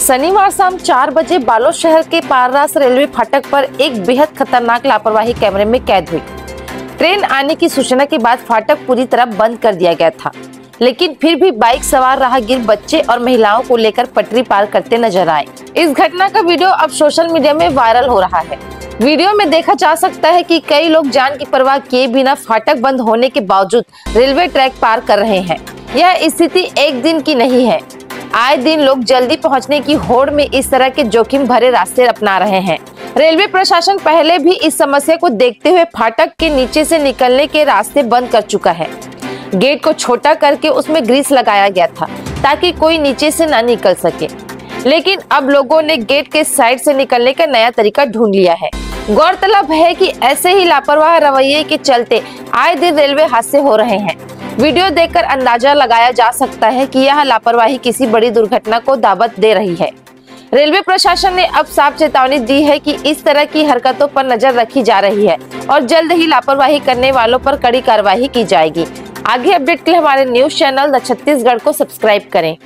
शनिवार शाम 4 बजे बालोद शहर के पाररास रेलवे फाटक पर एक बेहद खतरनाक लापरवाही कैमरे में कैद हुई। ट्रेन आने की सूचना के बाद फाटक पूरी तरह बंद कर दिया गया था, लेकिन फिर भी बाइक सवार राहगीर बच्चे और महिलाओं को लेकर पटरी पार करते नजर आए। इस घटना का वीडियो अब सोशल मीडिया में वायरल हो रहा है। वीडियो में देखा जा सकता है कि कई लोग जान की परवाह किए बिना फाटक बंद होने के बावजूद रेलवे ट्रैक पार कर रहे हैं। यह स्थिति एक दिन की नहीं है। आए दिन लोग जल्दी पहुंचने की होड़ में इस तरह के जोखिम भरे रास्ते अपना रहे हैं। रेलवे प्रशासन पहले भी इस समस्या को देखते हुए फाटक के नीचे से निकलने के रास्ते बंद कर चुका है। गेट को छोटा करके उसमें ग्रीस लगाया गया था ताकि कोई नीचे से न निकल सके, लेकिन अब लोगों ने गेट के साइड से निकलने का नया तरीका ढूंढ लिया है। गौरतलब है कि ऐसे ही लापरवाह रवैये के चलते आए दिन रेलवे हादसे हो रहे हैं। वीडियो देखकर अंदाजा लगाया जा सकता है कि यह लापरवाही किसी बड़ी दुर्घटना को दावत दे रही है। रेलवे प्रशासन ने अब साफ चेतावनी दी है कि इस तरह की हरकतों पर नजर रखी जा रही है और जल्द ही लापरवाही करने वालों पर कड़ी कार्रवाई की जाएगी। आगे अपडेट के लिए हमारे न्यूज चैनल द छत्तीसगढ़ को सब्सक्राइब करें।